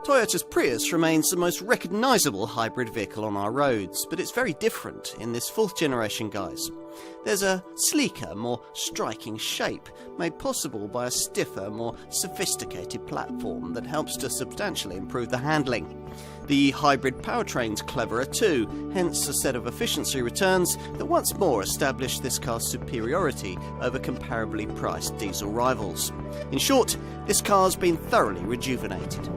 Toyota's Prius remains the most recognisable hybrid vehicle on our roads, but it's very different in this fourth generation guise. There's a sleeker, more striking shape, made possible by a stiffer, more sophisticated platform that helps to substantially improve the handling. The hybrid powertrain's cleverer too, hence a set of efficiency returns that once more establish this car's superiority over comparably priced diesel rivals. In short, this car's been thoroughly rejuvenated.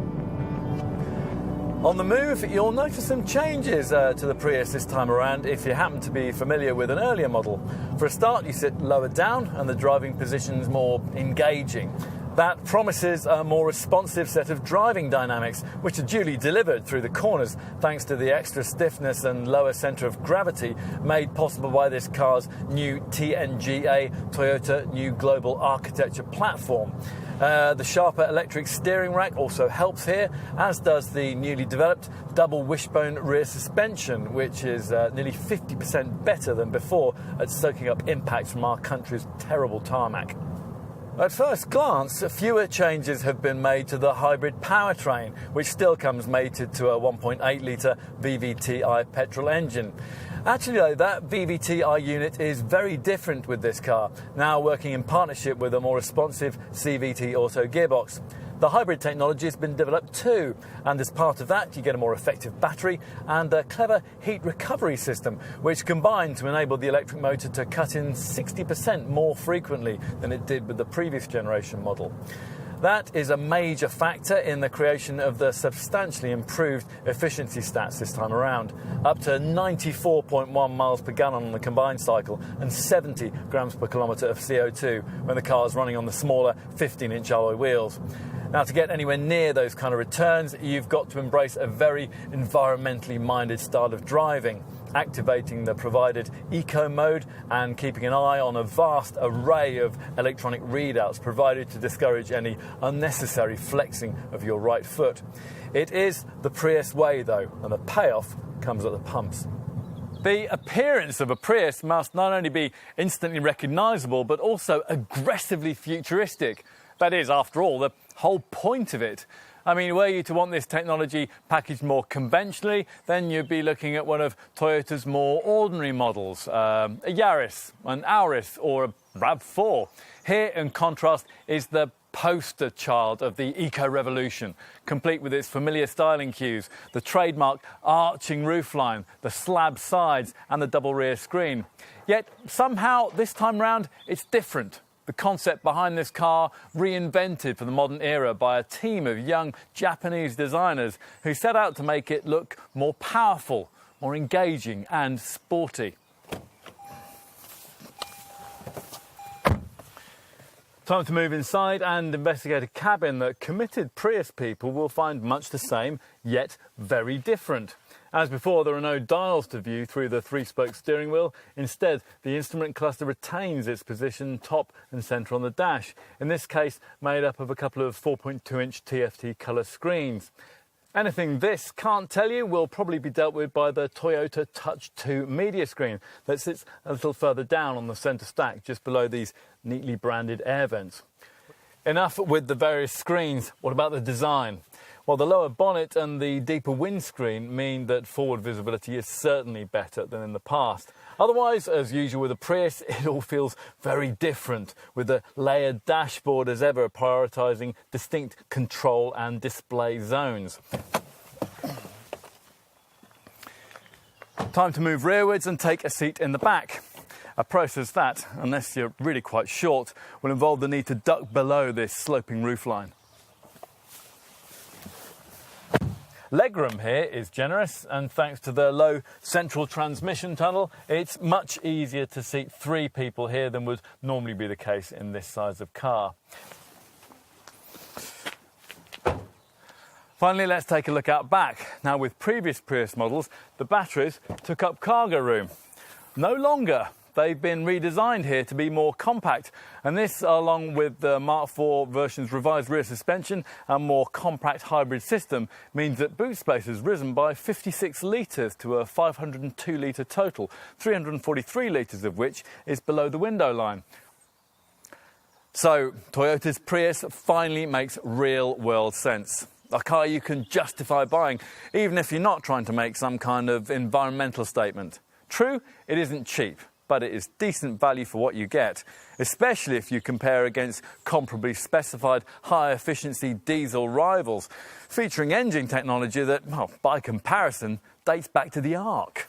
On the move, you'll notice some changes to the Prius this time around if you happen to be familiar with an earlier model. For a start, you sit lower down and the driving position's more engaging. That promises a more responsive set of driving dynamics, which are duly delivered through the corners thanks to the extra stiffness and lower centre of gravity made possible by this car's new TNGA Toyota New Global Architecture platform. The sharper electric steering rack also helps here, as does the newly developed double wishbone rear suspension, which is nearly 50% better than before at soaking up impacts from our country's terrible tarmac. At first glance, fewer changes have been made to the hybrid powertrain, which still comes mated to a 1.8-litre VVTi petrol engine. Actually, though, that VVTi unit is very different with this car, now working in partnership with a more responsive CVT auto gearbox. The hybrid technology has been developed too, and as part of that you get a more effective battery and a clever heat recovery system, which combine to enable the electric motor to cut in 60% more frequently than it did with the previous generation model. That is a major factor in the creation of the substantially improved efficiency stats this time around, up to 94.1 miles per gallon on the combined cycle and 70 grams per kilometre of CO2 when the car is running on the smaller 15-inch alloy wheels. Now, to get anywhere near those kind of returns, you've got to embrace a very environmentally minded style of driving, activating the provided eco mode and keeping an eye on a vast array of electronic readouts provided to discourage any unnecessary flexing of your right foot. It is the Prius way, though, and the payoff comes at the pumps. The appearance of a Prius must not only be instantly recognisable, but also aggressively futuristic. That is, after all, the whole point of it. I mean, were you to want this technology packaged more conventionally, then you'd be looking at one of Toyota's more ordinary models, a Yaris, an Auris or a RAV4. Here, in contrast, is the poster child of the eco-revolution, complete with its familiar styling cues, the trademark arching roofline, the slab sides and the double rear screen. Yet, somehow, this time round, it's different. The concept behind this car reinvented for the modern era by a team of young Japanese designers who set out to make it look more powerful, more engaging and sporty. Time to move inside and investigate a cabin that committed Prius people will find much the same, yet very different. As before, there are no dials to view through the three-spoke steering wheel. Instead, the instrument cluster retains its position top and centre on the dash, in this case made up of a couple of 4.2-inch TFT colour screens. Anything this can't tell you will probably be dealt with by the Toyota Touch 2 media screen that sits a little further down on the centre stack, just below these neatly branded air vents. Enough with the various screens. What about the design? Well, the lower bonnet and the deeper windscreen mean that forward visibility is certainly better than in the past. Otherwise, as usual with a Prius, it all feels very different, with the layered dashboard as ever prioritising distinct control and display zones. Time to move rearwards and take a seat in the back. A process that, unless you're really quite short, will involve the need to duck below this sloping roofline. Legroom here is generous, and thanks to the low central transmission tunnel, it's much easier to seat 3 people here than would normally be the case in this size of car. Finally, let's take a look out back. Now, with previous Prius models, the batteries took up cargo room. No longer. They've been redesigned here to be more compact, and this, along with the Mark IV version's revised rear suspension and more compact hybrid system, means that boot space has risen by 56 litres to a 502-litre total, 343 litres of which is below the window line. So, Toyota's Prius finally makes real-world sense. a car you can justify buying, even if you're not trying to make some kind of environmental statement. True, it isn't cheap, but it is decent value for what you get, especially if you compare against comparably specified high-efficiency diesel rivals, featuring engine technology that, well, by comparison, dates back to the Ark.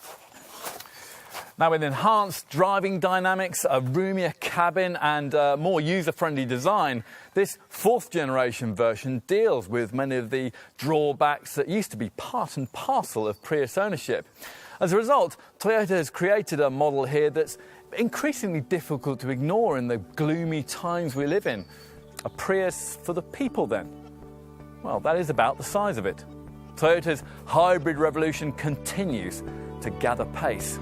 Now, with enhanced driving dynamics, a roomier cabin and a more user-friendly design, this fourth-generation version deals with many of the drawbacks that used to be part and parcel of Prius ownership. As a result, Toyota has created a model here that's increasingly difficult to ignore in the gloomy times we live in. A Prius for the people, then? Well, that is about the size of it. Toyota's hybrid revolution continues to gather pace.